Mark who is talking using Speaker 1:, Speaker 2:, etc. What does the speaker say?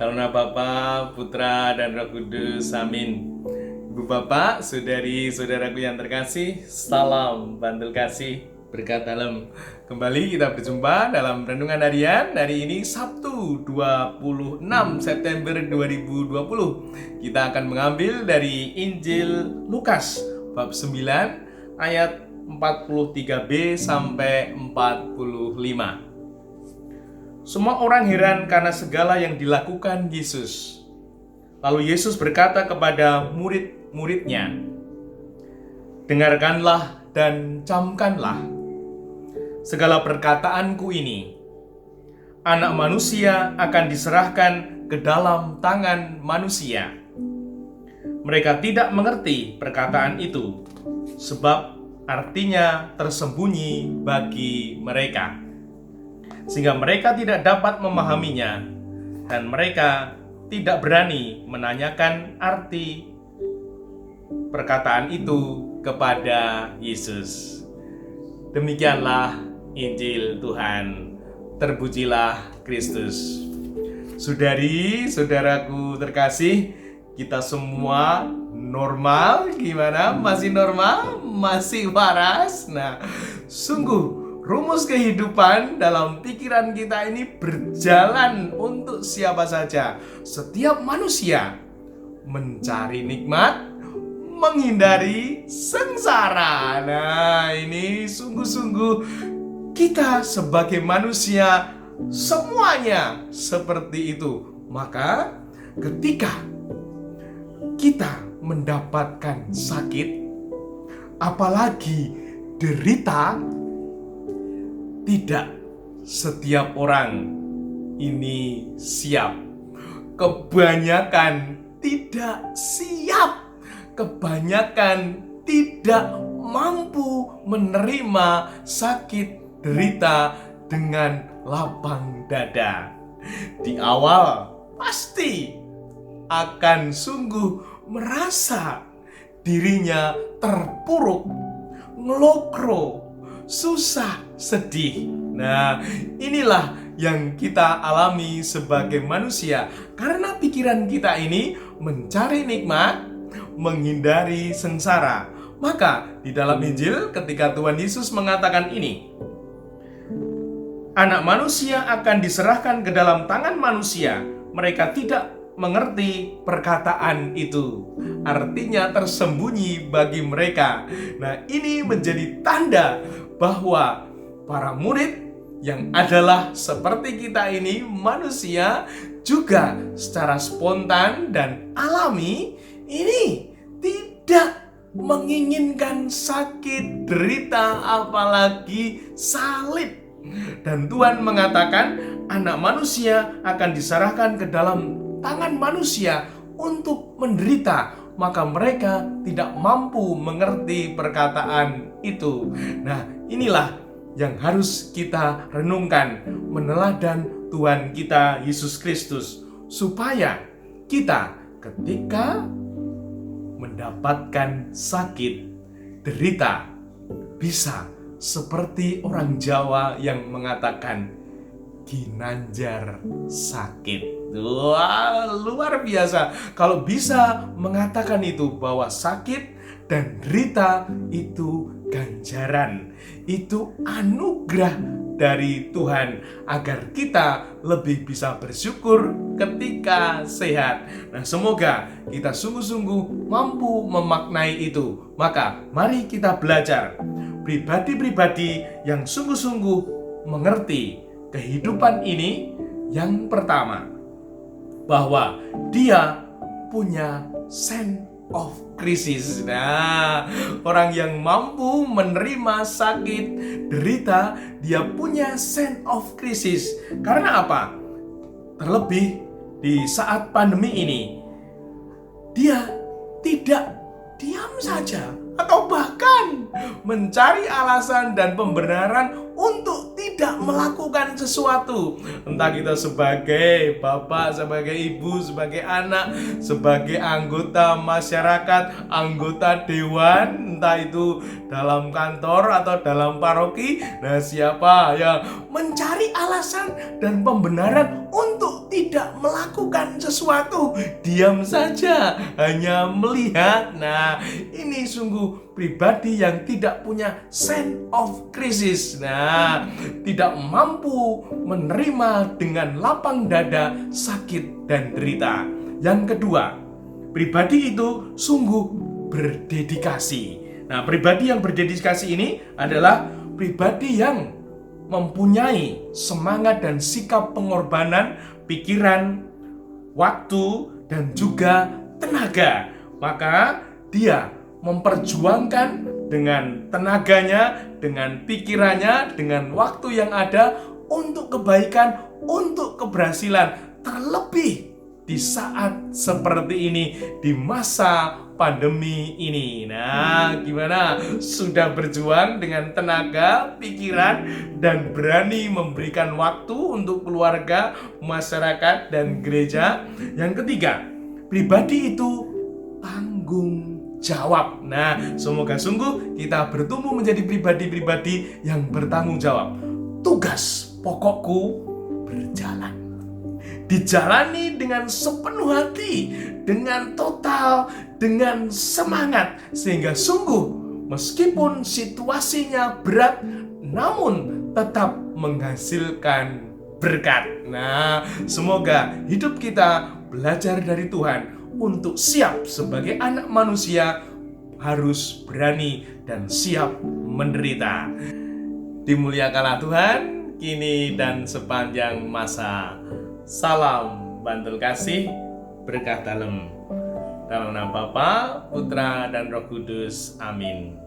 Speaker 1: Dalam nama Bapa, Putra, dan Roh Kudus. Amin. Ibu Bapak, saudari-saudaraku yang terkasih, salam bantul kasih berkat dalam. Kembali kita berjumpa dalam renungan harian hari ini Sabtu 26 September 2020. Kita akan mengambil dari Injil Lukas bab 9 ayat 43b sampai 45. Semua orang heran karena segala yang dilakukan Yesus. Lalu Yesus berkata kepada murid-muridnya, "Dengarkanlah dan camkanlah segala perkataanku ini. Anak manusia akan diserahkan ke dalam tangan manusia. Mereka tidak mengerti perkataan itu, sebab artinya tersembunyi bagi mereka, sehingga mereka tidak dapat memahaminya, dan mereka tidak berani menanyakan arti perkataan itu kepada Yesus." Demikianlah Injil Tuhan. Terpujilah Kristus. Saudari-saudaraku terkasih, kita semua normal. Gimana? Masih normal? Masih waras? Nah, sungguh rumus kehidupan dalam pikiran kita ini berjalan untuk siapa saja. Setiap manusia mencari nikmat, menghindari sengsara. Nah, ini sungguh-sungguh kita sebagai manusia semuanya seperti itu. Maka ketika kita mendapatkan sakit, apalagi derita, tidak setiap orang ini siap. Kebanyakan tidak siap. Kebanyakan tidak mampu menerima sakit derita dengan lapang dada. Di awal pasti akan sungguh merasa dirinya terpuruk, ngelokro, susah, sedih. Nah, inilah yang kita alami sebagai manusia, karena pikiran kita ini mencari nikmat, menghindari sengsara. Maka di dalam Injil ketika Tuhan Yesus mengatakan ini, anak manusia akan diserahkan ke dalam tangan manusia, mereka tidak mengerti perkataan itu, artinya tersembunyi bagi mereka. Nah, ini menjadi tanda bahwa para murid yang adalah seperti kita ini manusia juga secara spontan dan alami ini tidak menginginkan sakit derita, apalagi salib. Dan Tuhan mengatakan anak manusia akan diserahkan ke dalam tangan manusia untuk menderita, maka mereka tidak mampu mengerti perkataan itu. Nah, inilah yang harus kita renungkan, meneladan Tuhan kita Yesus Kristus, supaya kita ketika mendapatkan sakit derita bisa seperti orang Jawa yang mengatakan ginanjar sakit. Wah, luar biasa kalau bisa mengatakan itu, bahwa sakit dan derita itu ganjaran, itu anugerah dari Tuhan agar kita lebih bisa bersyukur ketika sehat. Nah, semoga kita sungguh-sungguh mampu memaknai itu. Maka mari kita belajar pribadi-pribadi yang sungguh-sungguh mengerti kehidupan ini. Yang pertama, bahwa dia punya sense of crisis. Nah, orang yang mampu menerima sakit derita, dia punya sense of crisis. Karena apa? Terlebih di saat pandemi ini, dia tidak diam saja, atau bahkan mencari alasan dan pembenaran untuk tidak melakukan sesuatu. Entah kita sebagai bapak, sebagai ibu, sebagai anak, sebagai anggota masyarakat, anggota dewan, entah itu dalam kantor atau dalam paroki. Nah, siapa yang mencari alasan dan pembenaran untuk tidak melakukan sesuatu, diam saja, hanya melihat. Nah, ini sungguh pribadi yang tidak punya sense of crisis. Nah, tidak mampu menerima dengan lapang dada sakit dan derita. Yang kedua, pribadi itu sungguh berdedikasi. Nah, pribadi yang berdedikasi ini adalah pribadi yang mempunyai semangat dan sikap pengorbanan pikiran, waktu, dan juga tenaga. Maka dia memperjuangkan dengan tenaganya, dengan pikirannya, dengan waktu yang ada untuk kebaikan, untuk keberhasilan. Terlebih di saat seperti ini, di masa pandemi ini. Nah, gimana? Sudah berjuang dengan tenaga, pikiran, dan berani memberikan waktu untuk keluarga, masyarakat, dan gereja. Yang ketiga, pribadi itu tanggung jawab. Nah, semoga sungguh kita bertumbuh menjadi pribadi-pribadi yang bertanggung jawab. Tugas pokokku berjalan, dijalani dengan sepenuh hati, dengan total, dengan semangat, sehingga sungguh meskipun situasinya berat, namun tetap menghasilkan berkat. Nah, semoga hidup kita belajar dari Tuhan untuk siap sebagai anak manusia, harus berani dan siap menderita. Dimuliakanlah Tuhan, kini dan sepanjang masa. Salam bantul kasih, berkah dalam nama Bapa, Putra, dan Roh Kudus. Amin.